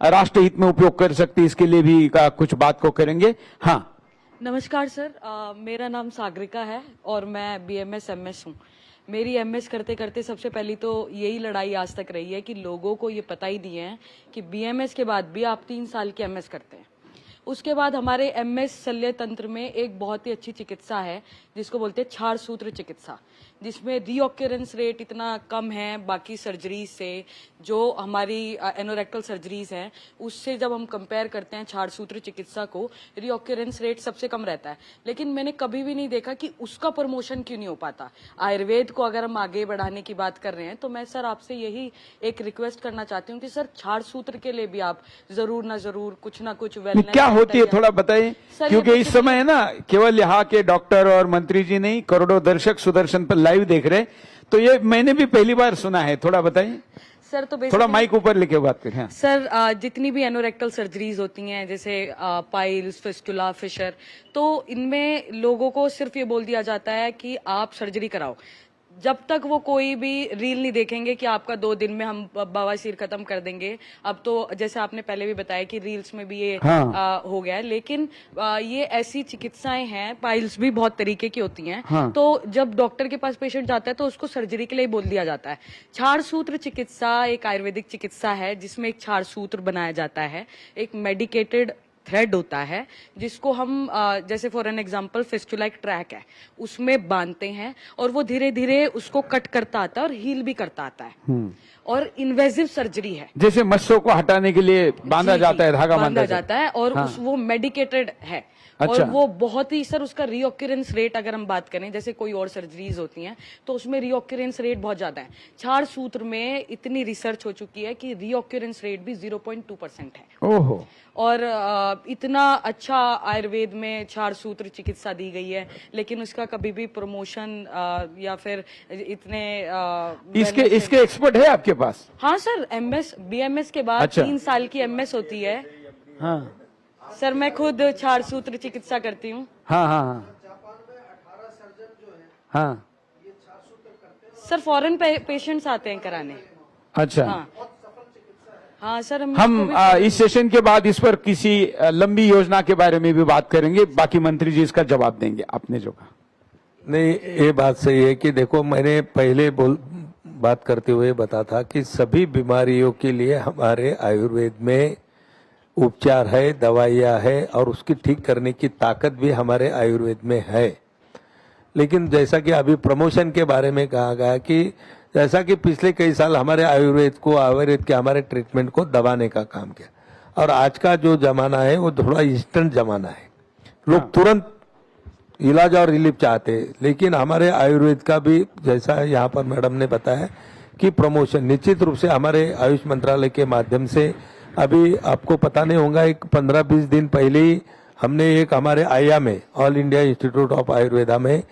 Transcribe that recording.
राष्ट्र हित में उपयोग कर सकती है, इसके लिए भी कुछ बात को करेंगे। हाँ, नमस्कार सर, मेरा नाम सागरिका है और मैं बीएमएस एमएस हूँ। मेरी एमएस करते करते सबसे पहली तो यही लड़ाई आज तक रही है कि लोगों को ये पता ही नहीं है कि बीएमएस के बाद भी आप 3 साल की एमएस करते हैं। उसके बाद हमारे एमएस शल्य तंत्र में एक बहुत ही अच्छी चिकित्सा है जिसको बोलते हैं क्षार सूत्र चिकित्सा, जिसमें रीऑक्यूरेंस रेट इतना कम है बाकी सर्जरी से, जो हमारी एनोरेक्टल सर्जरीज हैं उससे जब हम कंपेयर करते हैं क्षार सूत्र चिकित्सा को, रीऑक्यूरेंस रेट सबसे कम रहता है। लेकिन मैंने कभी भी नहीं देखा कि उसका प्रमोशन क्यों नहीं हो पाता। आयुर्वेद को अगर हम आगे बढ़ाने की बात कर रहे हैं तो मैं सर आपसे यही एक रिक्वेस्ट करना चाहती हूँ कि सर क्षार सूत्र के लिए भी आप जरूर ना जरूर कुछ ना कुछ वेलनेस क्या होती है थोड़ा बताइए, क्योंकि इस समय है ना केवल यहाँ के डॉक्टर और मंत्री जी नहीं, करोड़ों दर्शक सुदर्शन पर लाइव देख रहे हैं, तो ये मैंने भी पहली बार सुना है। थोड़ा बताइए सर। तो थोड़ा माइक ऊपर लेके बात करें। हाँ। सर, जितनी भी एनोरेक्टल सर्जरीज होती हैं जैसे पाइल्स, फिस्टुला, फिशर, तो इनमें लोगों को सिर्फ ये बोल दिया जाता है कि आप सर्जरी कराओ। जब तक वो कोई भी रील नहीं देखेंगे कि आपका 2 दिन में हम बवासीर खत्म कर देंगे। अब तो जैसे आपने पहले भी बताया कि रील्स में भी ये हाँ। हो गया है, लेकिन ये ऐसी चिकित्साएं हैं, पाइल्स भी बहुत तरीके की होती हैं। हाँ। तो जब डॉक्टर के पास पेशेंट जाता है तो उसको सर्जरी के लिए बोल दिया जाता है। क्षार सूत्र चिकित्सा एक आयुर्वेदिक चिकित्सा है जिसमें एक क्षार सूत्र बनाया जाता है, एक मेडिकेटेड थ्रेड होता है जिसको हम जैसे फॉर एन एग्जांपल फिस्टुला एक ट्रैक है उसमें बांधते हैं और वो धीरे धीरे उसको कट करता आता है और हील भी करता आता है। और इन्वेजिव सर्जरी है, जैसे मस्सों को हटाने के लिए बांधा जाता है, धागा बांधा जाता है और हाँ। वो मेडिकेटेड है। अच्छा। और वो बहुत ही सर उसका रीऑक्यूरेंस रेट अगर हम बात करें जैसे कोई और सर्जरीज होती हैं तो उसमें रीऑक्यूरेंस रेट बहुत ज्यादा है। क्षार सूत्र में इतनी रिसर्च हो चुकी है कि रीऑक्यूरेंस रेट भी 0.2% है। ओहो। और इतना अच्छा आयुर्वेद में क्षार सूत्र चिकित्सा दी गई है, लेकिन उसका कभी भी प्रमोशन या फिर इतने इसके एक्सपर्ट है आपके पास? हाँ सर, एमएस बीएमएस के बाद अच्छा। 3 साल की एमएस होती है। हाँ सर मैं खुद क्षार सूत्र चिकित्सा करती हूँ। हाँ हाँ हाँ हाँ। सर फॉरेन पेशेंट्स आते हैं कराने। अच्छा। हाँ हाँ सर, हम इस सेशन के बाद इस पर किसी लंबी योजना के बारे में भी बात करेंगे, बाकी मंत्री जी इसका जवाब देंगे। आपने जो कहा नहीं, ये बात सही है कि देखो मैंने पहले बात करते हुए बता था कि सभी बीमारियों के लिए हमारे आयुर्वेद में उपचार है, दवाइयाँ है और उसकी ठीक करने की ताकत भी हमारे आयुर्वेद में है। लेकिन जैसा कि अभी प्रमोशन के बारे में कहा गया कि जैसा कि पिछले कई साल हमारे आयुर्वेद के हमारे ट्रीटमेंट को दबाने का काम किया, और आज का जो जमाना है वो थोड़ा इंस्टेंट जमाना है। लोग तुरंत इलाज और रिलीफ चाहते हैं, लेकिन हमारे आयुर्वेद का भी जैसा यहाँ पर मैडम ने बताया कि प्रमोशन निश्चित रूप से हमारे आयुष मंत्रालय के माध्यम से, अभी आपको पता नहीं होगा, एक 15-20 दिन पहले ही हमने एक हमारे आया में all India institute of Ayurveda में